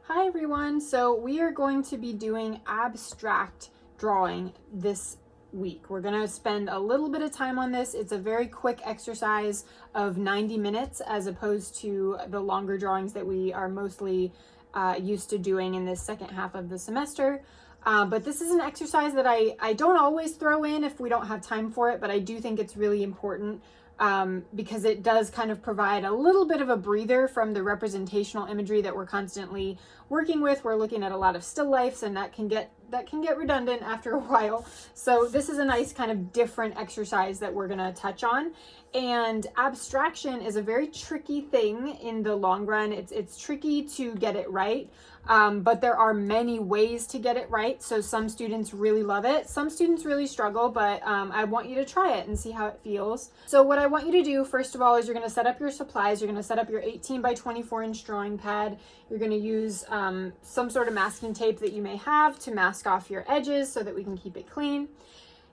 Hi everyone, so we are going to be doing abstract drawing this week. We're going to spend a little bit of time on this. It's a very quick exercise of 90 minutes as opposed to the longer drawings that we are mostly used to doing in this second half of the semester. But this is an exercise that I don't always throw in if we don't have time for it, but I do think it's really important because it does kind of provide a little bit of a breather from the representational imagery that we're constantly working with. We're looking at a lot of still lifes, and that can get redundant after a while. So this is a nice kind of different exercise that we're going to touch on. And abstraction is a very tricky thing in the long run. It's tricky to get it right. But there are many ways to get it right. So some students really love it. Some students really struggle, but I want you to try it and see how it feels. So what I want you to do, first of all, is you're going to set up your supplies. You're going to set up your 18 by 24 inch drawing pad. You're going to use some sort of masking tape that you may have to mask off your edges so that we can keep it clean.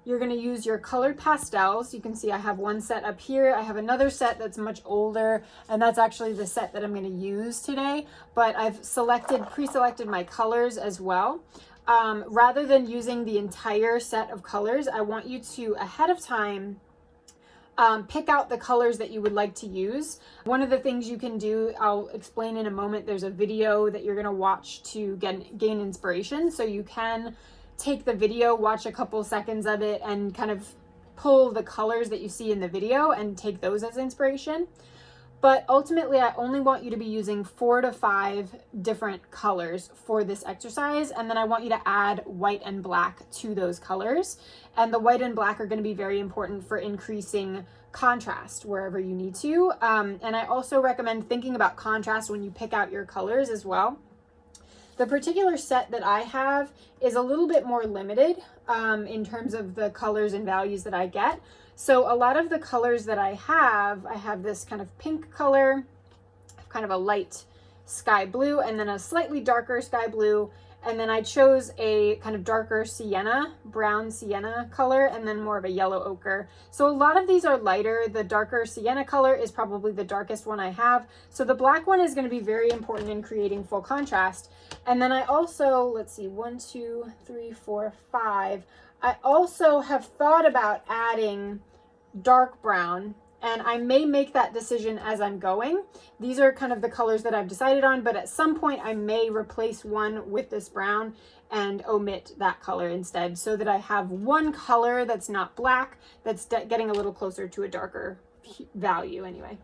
You're going to use your colored pastels. You can see I have one set up here. I have another set that's much older, and that's actually the set that I'm going to use today, but I've pre-selected my colors as well. Rather than using the entire set of colors, I want you to, ahead of time, pick out the colors that you would like to use. One of the things you can do, I'll explain in a moment, there's a video that you're going to watch to gain inspiration, so you can take the video, watch a couple seconds of it, and kind of pull the colors that you see in the video and take those as inspiration. But ultimately, I only want you to be using 4 to 5 different colors for this exercise, and then I want you to add white and black to those colors. And the white and black are going to be very important for increasing contrast wherever you need to. And I also recommend thinking about contrast when you pick out your colors as well. The particular set that I have is a little bit more limited in terms of the colors and values that I get. So a lot of the colors that I have this kind of pink color, kind of a light sky blue, and then a slightly darker sky blue. And then I chose a kind of darker sienna, brown sienna color, and then more of a yellow ochre. So a lot of these are lighter. The darker sienna color is probably the darkest one I have. So the black one is going to be very important in creating full contrast. And then I also, let's see, 1, 2, 3, 4, 5. I also have thought about adding dark brown, and I may make that decision as I'm going. These are kind of the colors that I've decided on, but at some point I may replace one with this brown and omit that color instead, so that I have one color that's not black, that's getting a little closer to a darker value anyway.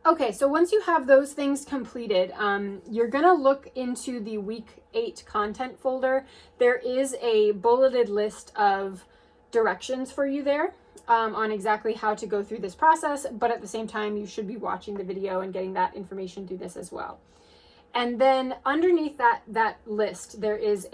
Okay, so once you have those things completed, you're gonna look into the week 8 content folder. There is a bulleted list of directions for you there on exactly how to go through this process, but at the same time, you should be watching the video and getting that information through this as well. And then underneath that list, there is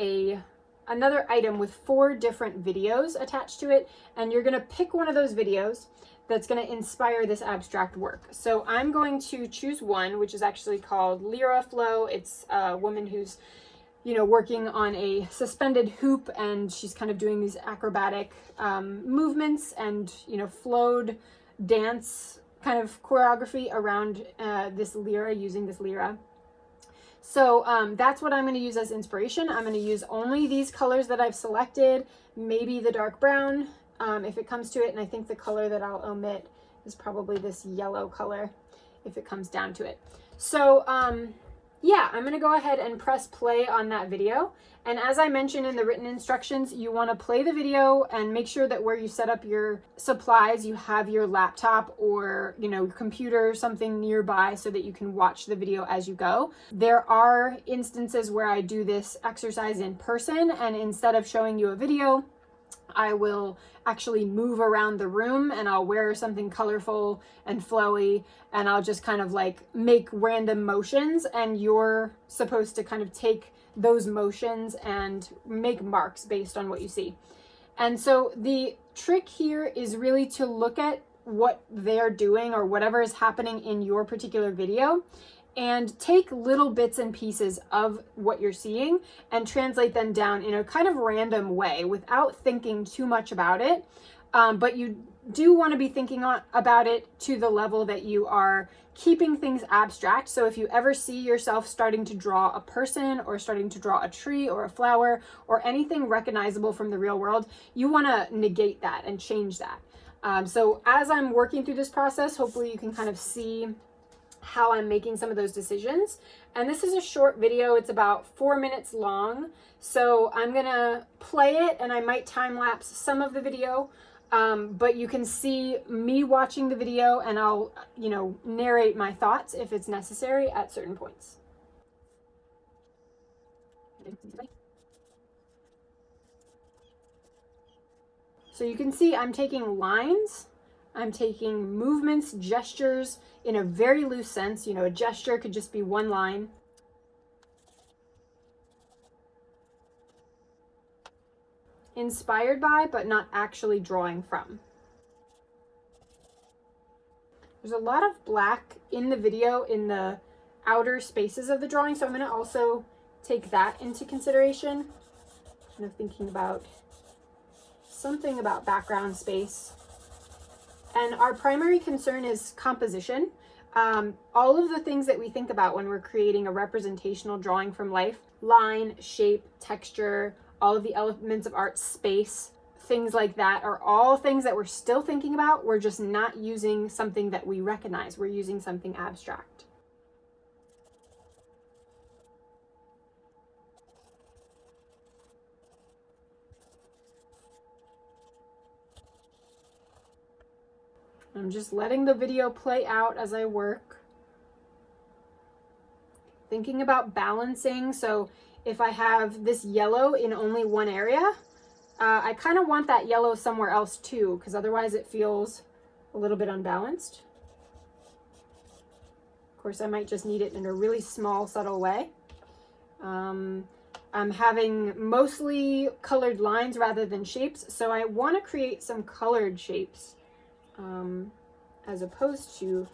another item with 4 different videos attached to it, and you're gonna pick one of those videos that's going to inspire this abstract work. So I'm going to choose one, which is actually called Lyra Flow. It's a woman who's, working on a suspended hoop, and she's kind of doing these acrobatic movements and, flowed dance kind of choreography around this lyra, using this lyra. So that's what I'm going to use as inspiration. I'm going to use only these colors that I've selected, maybe the dark brown, if it comes to it, and I think the color that I'll omit is probably this yellow color if it comes down to it. So yeah, I'm going to go ahead and press play on that video. And as I mentioned in the written instructions, you want to play the video and make sure that where you set up your supplies, you have your laptop or, your computer or something nearby so that you can watch the video as you go. There are instances where I do this exercise in person, and instead of showing you a video, I will actually move around the room, and I'll wear something colorful and flowy, and I'll just kind of like make random motions, and you're supposed to kind of take those motions and make marks based on what you see. And so the trick here is really to look at what they're doing or whatever is happening in your particular video, and take little bits and pieces of what you're seeing and translate them down in a kind of random way without thinking too much about it. but you do want to be thinking about it to the level that you are keeping things abstract. So if you ever see yourself starting to draw a person or starting to draw a tree or a flower or anything recognizable from the real world, you want to negate that and change that. So as I'm working through this process, hopefully you can kind of see how I'm making some of those decisions. And this is a short video. It's about 4 minutes long. So I'm gonna play it and I might time lapse some of the video, but you can see me watching the video and I'll, narrate my thoughts if it's necessary at certain points. So you can see I'm taking lines, I'm taking movements, gestures in a very loose sense. A gesture could just be one line. Inspired by, but not actually drawing from. There's a lot of black in the video in the outer spaces of the drawing, so I'm going to also take that into consideration. Thinking about something about background space. And our primary concern is composition. All of the things that we think about when we're creating a representational drawing from life, line, shape, texture, all of the elements of art, space, things like that are all things that we're still thinking about. We're just not using something that we recognize. We're using something abstract. I'm just letting the video play out as I work. Thinking about balancing. So if I have this yellow in only one area, I kind of want that yellow somewhere else too, because otherwise it feels a little bit unbalanced. Of course, I might just need it in a really small, subtle way. I'm having mostly colored lines rather than shapes, so I want to create some colored shapes as opposed to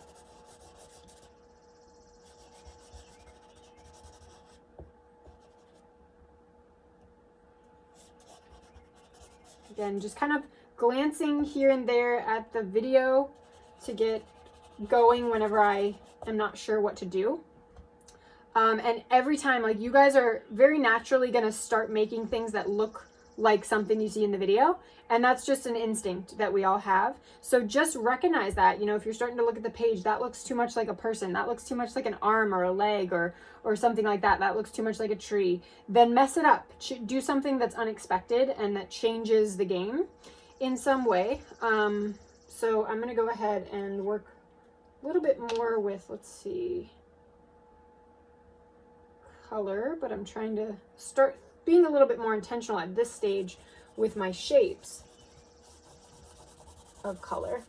again, just kind of glancing here and there at the video to get going whenever I am not sure what to do. And every time, like, you guys are very naturally going to start making things that look like something you see in the video. And that's just an instinct that we all have. So just recognize that, if you're starting to look at the page, that looks too much like a person. That looks too much like an arm or a leg or something like that. That looks too much like a tree. Then mess it up. Do something that's unexpected and that changes the game in some way. So I'm going to go ahead and work a little bit more with, let's see, color, but I'm trying to start being a little bit more intentional at this stage with my shapes of color.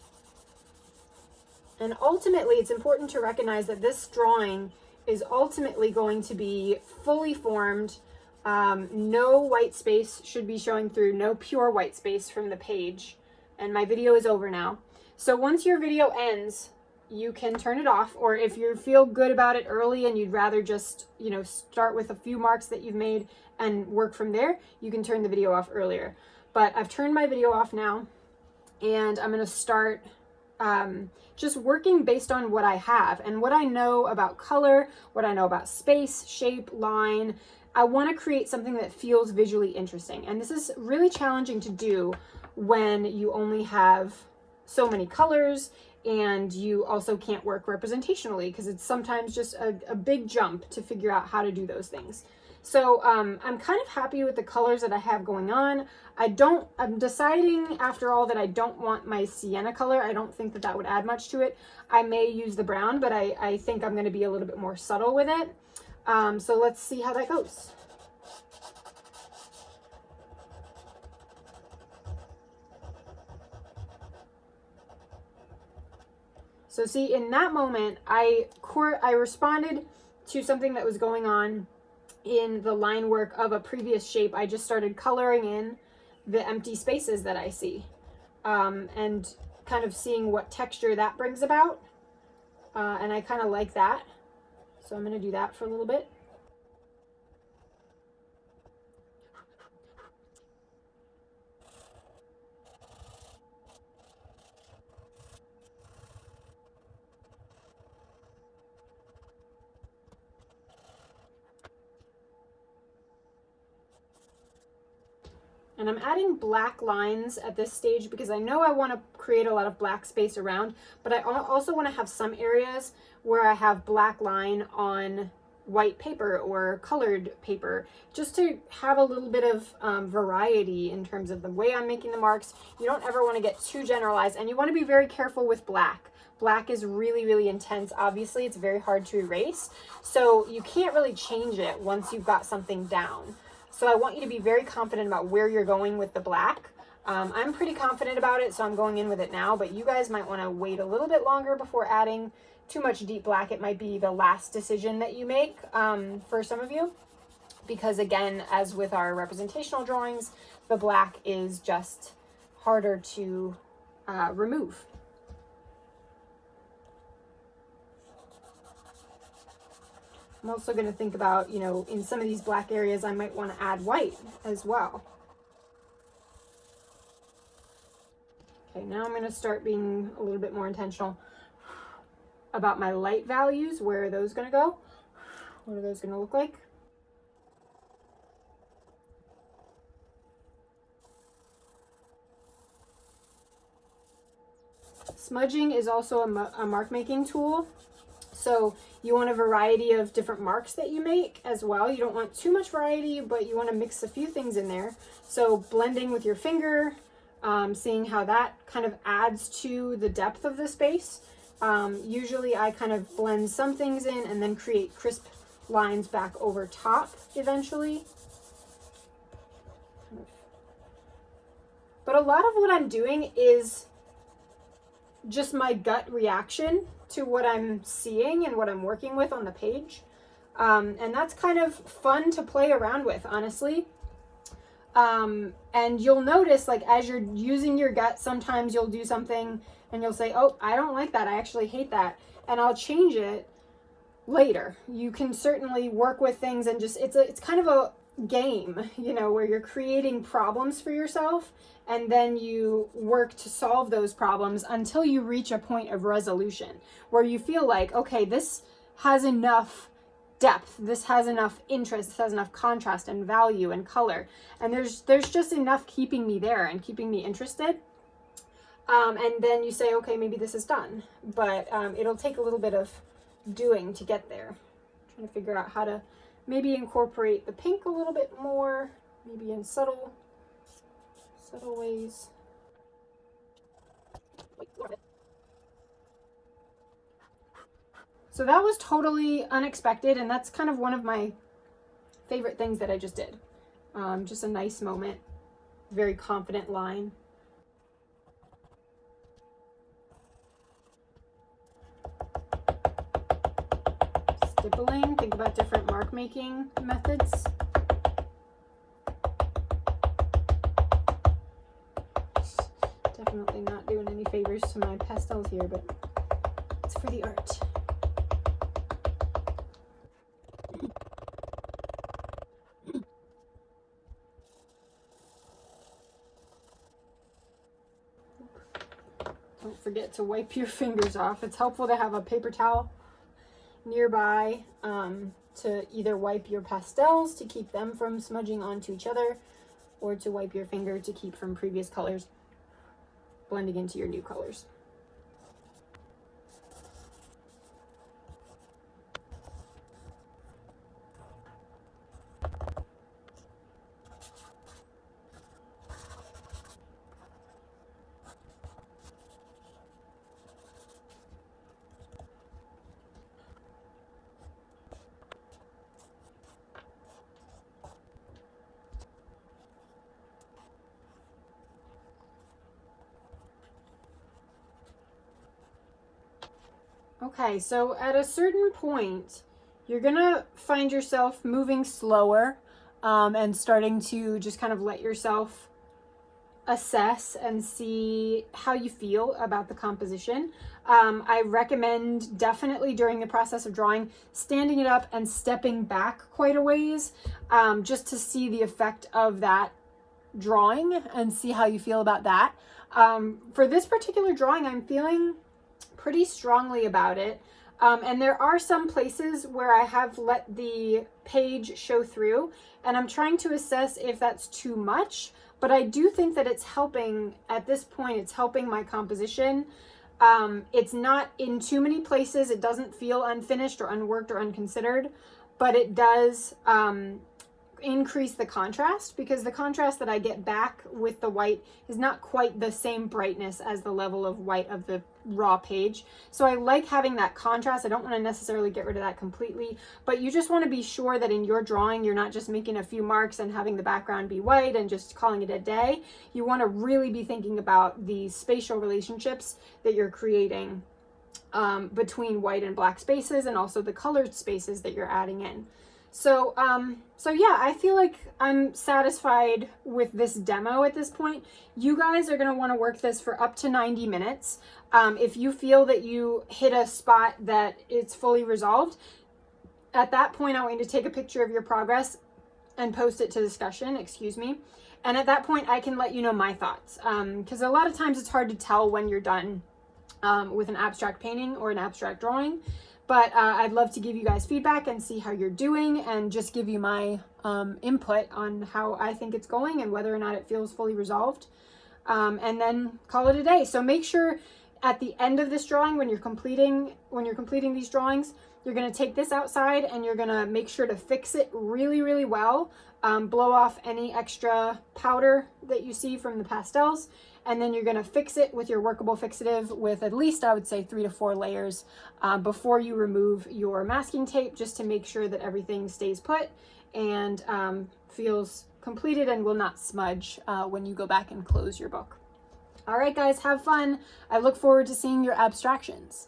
And ultimately, it's important to recognize that this drawing is ultimately going to be fully formed. No white space should be showing through, no pure white space from the page. And my video is over now. So once your video ends, you can turn it off, or if you feel good about it early and you'd rather just, start with a few marks that you've made and work from there, you can turn the video off earlier. But I've turned my video off now, and I'm going to start just working based on what I have and what I know about color, what I know about space, shape, line. I want to create something that feels visually interesting. And this is really challenging to do when you only have so many colors and you also can't work representationally, because it's sometimes just a big jump to figure out how to do those things. So I'm kind of happy with the colors that I have going on. I'm deciding after all that I don't want my sienna color. I don't think that would add much to it. I may use the brown, but I think I'm going to be a little bit more subtle with it. So let's see how that goes. So see, in that moment, I responded to something that was going on in the line work of a previous shape. I just started coloring in the empty spaces that I see, and kind of seeing what texture that brings about. And I kind of like that. So I'm going to do that for a little bit. And I'm adding black lines at this stage because I know I want to create a lot of black space around, but I also want to have some areas where I have black line on white paper or colored paper, just to have a little bit of variety in terms of the way I'm making the marks. You don't ever want to get too generalized, and you want to be very careful with black. Black is really, really intense. Obviously, it's very hard to erase, so you can't really change it once you've got something down. So I want you to be very confident about where you're going with the black. I'm pretty confident about it, so I'm going in with it now, but you guys might want to wait a little bit longer before adding too much deep black. It might be the last decision that you make for some of you, because again, as with our representational drawings, the black is just harder to remove. I'm also going to think about, you know, in some of these black areas, I might want to add white as well. Okay, now I'm going to start being a little bit more intentional about my light values. Where are those going to go? What are those going to look like? Smudging is also a mark making tool. So you want a variety of different marks that you make as well. You don't want too much variety, but you want to mix a few things in there. So blending with your finger, seeing how that kind of adds to the depth of the space. Usually I kind of blend some things in and then create crisp lines back over top eventually. But a lot of what I'm doing is just my gut reaction to what I'm seeing and what I'm working with on the page. And that's kind of fun to play around with, honestly. And you'll notice, like, as you're using your gut, sometimes you'll do something and you'll say, oh, I don't like that. I actually hate that. And I'll change it later. You can certainly work with things and just, it's kind of a game, you know, where you're creating problems for yourself and then you work to solve those problems until you reach a point of resolution where you feel like, okay, this has enough depth, this has enough interest, this has enough contrast and value and color, and there's just enough keeping me there and keeping me interested. And then you say, okay, maybe this is done, but it'll take a little bit of doing to get there. I'm trying to figure out how to maybe incorporate the pink a little bit more, maybe in subtle ways. So that was totally unexpected, and that's kind of one of my favorite things that I just did. Just a nice moment, very confident line. Stippling, think about different mark making methods. Definitely not doing any favors to my pastels here, but it's for the art. Don't forget to wipe your fingers off. It's helpful to have a paper towel nearby to either wipe your pastels to keep them from smudging onto each other, or to wipe your finger to keep from previous colors blending into your new colors. Okay, so at a certain point, you're gonna find yourself moving slower and starting to just kind of let yourself assess and see how you feel about the composition. I recommend definitely during the process of drawing, standing it up and stepping back quite a ways, just to see the effect of that drawing and see how you feel about that. For this particular drawing, I'm feeling pretty strongly about it. And there are some places where I have let the page show through, and I'm trying to assess if that's too much, but I do think that it's helping at this point. It's helping my composition. It's not in too many places. It doesn't feel unfinished or unworked or unconsidered, but it does increase the contrast, because the contrast that I get back with the white is not quite the same brightness as the level of white of the raw page. So I like having that contrast. I don't want to necessarily get rid of that completely, but you just want to be sure that in your drawing you're not just making a few marks and having the background be white and just calling it a day. You want to really be thinking about the spatial relationships that you're creating between white and black spaces, and also the colored spaces that you're adding in. So yeah, I feel like I'm satisfied with this demo at this point. You guys are going to want to work this for up to 90 minutes. If you feel that you hit a spot that it's fully resolved, at that point, I want you to take a picture of your progress and post it to discussion, And at that point, I can let you know my thoughts. Because a lot of times it's hard to tell when you're done with an abstract painting or an abstract drawing. But I'd love to give you guys feedback and see how you're doing, and just give you my input on how I think it's going and whether or not it feels fully resolved. And then call it a day. So make sure at the end of this drawing, when you're completing these drawings, you're going to take this outside and you're going to make sure to fix it really, really well. Blow off any extra powder that you see from the pastels. And then you're going to fix it with your workable fixative with at least, I would say, 3 to 4 layers before you remove your masking tape, just to make sure that everything stays put and feels completed and will not smudge when you go back and close your book. All right, guys, have fun. I look forward to seeing your abstractions.